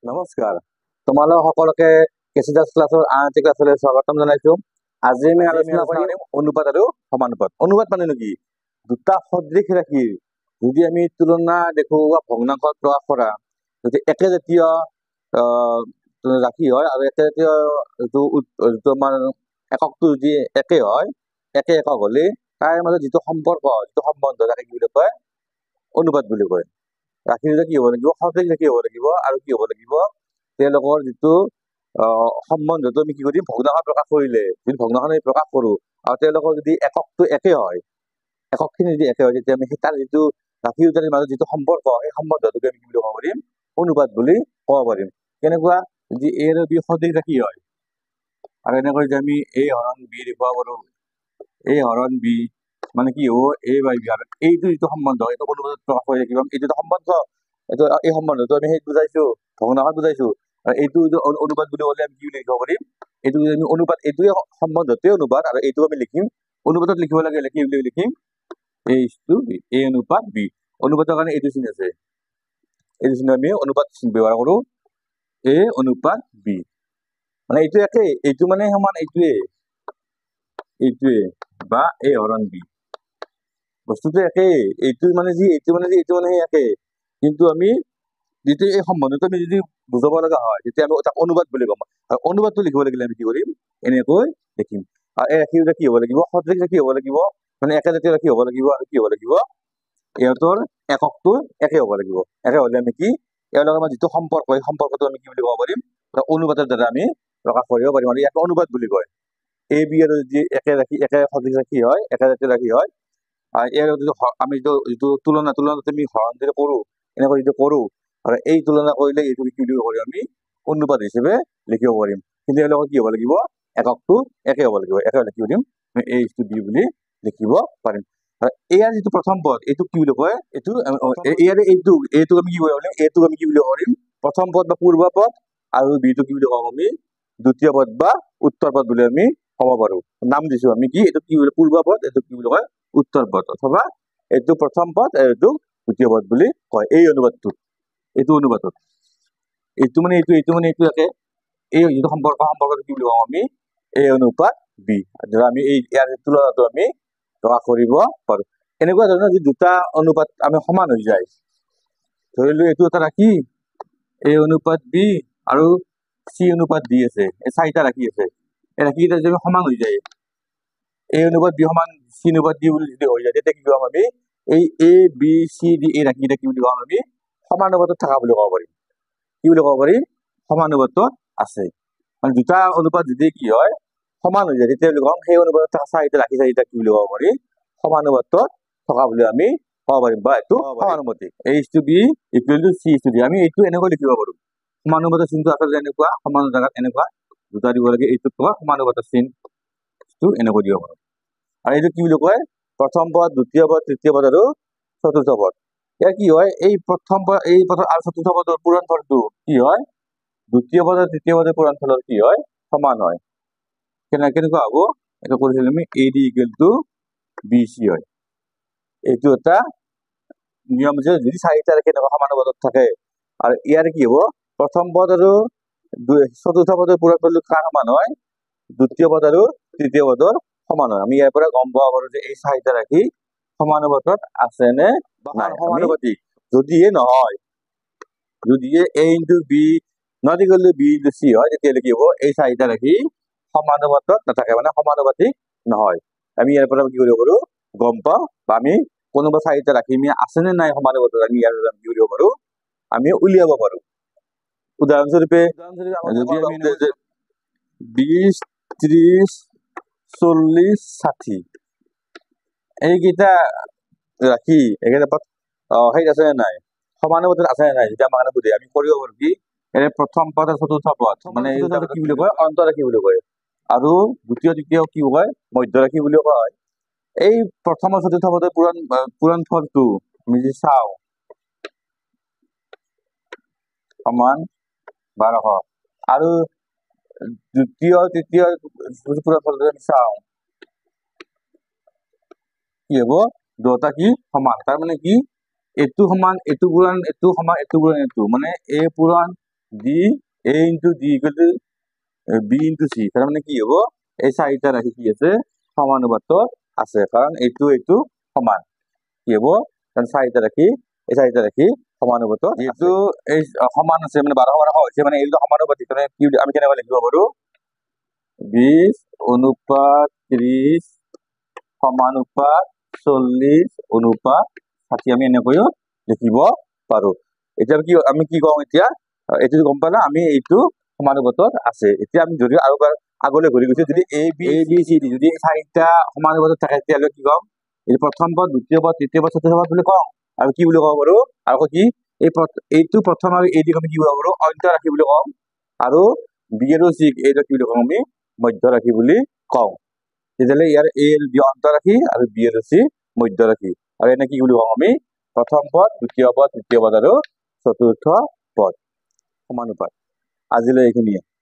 নমস্কাৰ তোমালোক সকলোকে কেচিদাস ক্লাছৰ আন এটি ক্লাছলৈ স্বাগতম জনাইছো। আজি আমি আলোচনা কৰিম অনুপাত আৰু সমানুপাত। অনুপাত মানে কি? দুটা সদৃশ ৰাশিৰ যদি আমি তুলনা দেখো বা ভগ্নাংশত প্ৰকাশ কৰা যদি একে জাতীয় ৰাশি হয় আৰু একে জাতীয় যিটো আমাৰ এককটো যদি একে হয়, একে একক হলে তাৰ মাজত যিটো সম্পৰ্ক যিটো সম্বন্ধ তাকে কি বুলি কয়? অনুপাত বুলি কয়। ৰাশি দুটা কি হব লাগিব? সদৃশ ৰাশি হব লাগিব আৰু কি হব লাগিব? তেওঁলোকৰ যিটো সম্বন্ধটো আমি কি কৰিম? ভগ্নাংশত প্ৰকাশ কৰিলে যদি ভগ্নাংশ আমি প্ৰকাশ কৰো আৰু তেওঁলোকৰ যদি এককটো একে হয়, এককখিনি যদি একে হয়, তেতিয়া আমি তাৰ যিটো ৰাশি দুটাৰ মাজত যিটো সম্পৰ্ক সেই সম্বন্ধটোকে আমি কি বুলি ক'ব পাৰিম? অনুপাত বুলি ক'ব পাৰিম। কেনেকুৱা? যদি এ আৰু বি সদৃশ ৰাশি হয় আৰু এনেকৈ যে আমি এ হৰণ বি দেখুৱাব পাৰো, এ হৰণ বি মানে কি হব? এ বাই বি। আৰু এইটো যিটো সম্বন্ধ এইটো অনুপাতত প্ৰকাশ কৰি ৰাখিব। এইটো সম্বন্ধ, এইটো এই সম্বন্ধটো আমি সেইটো বুজাইছো, ভগ্নাংশত বুজাইছো। আৰু এইটো অনুপাত বুলি ক'লে আমি কি বুলি লিখিব পাৰিম? এইটো আমি অনুপাত, এইটোৱে সম্বন্ধটোৱে অনুপাত আৰু এইটো আমি লিখিম অনুপাতত লিখিব লাগে কি বুলি লিখিম? এ টু বি, এ অনুপাত বি। অনুপাতৰ কাৰণে এইটো চিন আছে, এইটো চিন আমি অনুপাত ব্যৱহাৰ কৰো, এ অনুপাত বি। মানে এইটো একে, এইটো মানে সমান এইটোৱে বা এ হৰণ বি। বস্তুটো একেই, এইটো মানে যি এইটো মানে সেই একে, কিন্তু আমি যেতিয়া এই সম্বন্ধটো আমি যদি বুজাব লগা হয় তেতিয়া আমি তাক অনুবাদ বুলি ক'ম। আৰু অনুবাদটো লিখিব লাগিলে আমি কি কৰিম? এনেকৈ লিখিম। আৰু এই ৰাশি দুটা কি হব লাগিব? সদৃশ ৰাশি হব লাগিব, মানে একে জাতীয় ৰাশি হব লাগিব। আৰু কি হব লাগিব? ইহঁতৰ এককটো একে হব লাগিব। একে হলে আমি কি এওঁলোকৰ আমাৰ যিটো সম্পৰ্ক সেই সম্পৰ্কটো আমি কি বুলি ক'ব পাৰিম? অনুপাতৰ দ্বাৰা আমি প্ৰকাশ কৰিব পাৰিম। আৰু ইয়াক অনুবাদ বুলি কয়। এ বি আৰু যদি একে ৰাশি, একে সদৃশ ৰাশি হয়, একে জাতীয় ৰাশি হয়, ইয়াৰ আমি যিটো তুলনাত আমি হৰণ যদি কৰো, এনেকৈ যদি কৰো আৰু এই তুলনা কৰিলে এইটো কি বুলি ক'ব পাৰিম? আমি অনুপাত হিচাপে লিখিব পাৰিম। কিন্তু এওঁলোকৰ কি হব লাগিব? এককটো একে হব লাগিব। একে হলে কি কৰিম? এ ইজ টু বি বুলি লিখিব পাৰিম। ইয়াৰ যিটো প্ৰথম পদ এইটো কি বুলি কয়? এইটো এইটোক আমি কি কৰিব পাৰিম? এইটোক আমি কি বুলি ক'ব পাৰিম? প্ৰথম পদ বা পূৰ্ব পদ, আৰু বিটো কি বুলি ক'ম? আমি দ্বিতীয় পদ বা উত্তৰ পদ বুলি আমি ক'ব পাৰো। নাম দিছো আমি কি? এইটো কি বুলি? পূৰ্ব পদ, এইটো কি বুলি কয়? উত্তৰ পদ। অথবা এইটো প্ৰথম পদ, এইটো দ্বিতীয় পদ বুলি কয়। এই অনুবাদটোত, এইটো অনুবাদত এইটো মানে এইটো একে, এই যিটো সম্পৰ্কটো কি বুলি কওঁ? আমি এ অনুপাত বি। আমি এই ইয়াৰ তুলনাটো আমি প্ৰকাশ কৰিব পাৰো। এনেকুৱা ধৰণৰ যি দুটা অনুপাত আমি সমান হৈ যায়, ধৰিলো এইটো এটা ৰাশি এ অনুপাত বি আৰু চি অনুপাত ডি আছে, এই চাৰিটা ৰাশি আছে। এই ৰাশিকেইটা যদি সমান হৈ যায়, এ অনুপাত বি সমান চি অনুপাত ডি বুলি যদি হৈ যায়, তেতিয়া কি কম? আমি এই এ বি চি ডি এই ৰাশিকেইটা কি বুলি কম? আমি সমানুপাতত থকা বুলি ক'ব পাৰিম। কি বুলি ক'ব পাৰিম? সমানুপাতত আছে। মানে দুটা অনুপাত যদি কি হয়? সমান হৈ যায়, তেতিয়া বুলি কম সেই অনুপাতত থকা চাৰিটা ৰাশি চাৰিটা কি বুলি ক'ব পাৰি? সমানুপাতত থকা বুলি আমি ক'ব পাৰিম, বা এইটো সমানুপাতিক। A is to B equal to C is to D. আমি এইটো এনেকৈ লিখিব পাৰো। সমানুপাতৰ চিনটো আচলতে এনেকুৱা, সমান জেগাত এনেকুৱা দুটা দিব লাগে, এইটোত তোমাৰ সমানুপাতৰ চিনটো এনেকৈ দিব পাৰো। আৰু এইটো কি বুলি কয়? প্ৰথম পদ, দ্বিতীয় পদ, তৃতীয় পদ আৰু চতুৰ্থ পদ। ইয়াৰ কি হয়? এই প্ৰথম পদ, এই পদৰ আৰু চতুৰ্থ পদৰ পূৰণফলটো কি হয়? দ্বিতীয় পদ আৰু তৃতীয় পদৰ পূৰণফলৰ কি হয়? সমান হয়। কেনেকুৱা হব? এইটো কৰিছিলো আমি A D equal to B C হয়। এইটো এটা নিয়ম যে যদি চাৰিটা ৰাশি এনেকুৱা সমানুপাতত থাকে, আৰু ইয়াৰ কি হব? প্ৰথম পদ আৰু চতুৰ্থ পদৰ পূৰণফলটো কাৰ সমান হয়? দ্বিতীয় পদ আৰু তৃতীয় পদৰ সমান হয়। আমি ইয়াৰ পৰা গম পাব পাৰো যে এই চাৰিটা ৰাশি সমানুপাতত আছে নে নাই। সমানুপাতিক যদিহে নহয়, যদিহে A into B not equal to B into C হয়, তেতিয়াহ'লে কি হব? এই চাৰিটা ৰাশি সমানুপাতত নাথাকে, মানে সমানুপাতিক নহয়। আমি ইয়াৰ পৰা কি কৰিব পাৰো? গম পাওঁ, বা আমি কোনোবা চাৰিটা ৰাশি আমি আছে নে নাই সমানুপাতত, আমি ইয়াৰ কি কৰিব পাৰো? আমি উলিয়াব পাৰো। উদাহৰণস্বৰূপে যদি আমি 20, 30, 40, 60 এইকেইটা ৰাশি এইকেইটা সেই আছে নে নাই? সমানুপাতত আছে নে নাই? যেতিয়া আমাক সোধে, আমি কৰিব পাৰো কি? এনে প্ৰথম পদ আৰু চতুৰ্থ পদ মানে কি বুলি কয়? অন্তৰাশি বুলি কয়। আৰু দ্বিতীয় তৃতীয় কি কয়? মধ্যৰাশি বুলি কোৱা হয়। এই প্ৰথম আৰু চতুৰ্থ পদৰ পূৰণফলটো আমি যদি চাওঁ, সমান 1200। আৰু দ্বিতীয় তৃতীয় পূৰণফলটো আমি চাওঁ, কি হব? দুটা কি সমান। তাৰ মানে কি? এইটো সমান এইটো পূৰণ, এইটো সমান এইটো পূৰণ এইটো, মানে এ পূৰণ D A into D equal to B into C তাৰ মানে কি হব এই চাৰিটা ৰাশি কি আছে সমানুপাতত আছে কাৰণ এইটো সমান কি হব কাৰণ চাৰিটা ৰাশি এই চাৰিটা ৰাশি সমানুপাতত যিহেতু এই সমান আছে মানে 12 হৈছে মানে এইটো সমানুপাতিক মানে কি আমি কেনেকৈ লিখিব পাৰো 20 অনুপাত 30 সমানুপাত 40 অনুপাত 60 আমি এনেকৈও লিখিব পাৰো এতিয়া আমি কি কওঁ এতিয়া এইটো গম পালা আমি এইটো সমানুপাতত আছে এতিয়া আমি যদি আৰু আগলৈ ঘূৰি গৈছে যদি এ বি চি ডি যদি চাৰিটা সমানুপাতত থাকে তেতিয়াহ'লে কি কম এই প্ৰথম পদ দ্বিতীয় পদ তৃতীয় পদ চতুৰ্থ পদ বুলি কওঁ আৰু কি বুলি ক'ব পাৰো আৰু কি এইটো প্ৰথম আৰু এই দিশ আমি কি কৰিব পাৰো অন্ত ৰাশি বুলি কওঁ আৰু বি আৰু চি এইটো কি বুলি কওঁ আমি মধ্য ৰাশি বুলি কওঁ তেতিয়াহ'লে ইয়াৰ এ বি অন্ত ৰাশি আৰু বি আৰু চি মধ্য ৰাশি আৰু এনে কি বুলি কওঁ আমি প্ৰথম পদ দ্বিতীয় পদ তৃতীয় পদ আৰু চতুৰ্থ পদ সমানুপাত আজিলৈ এইখিনিয়ে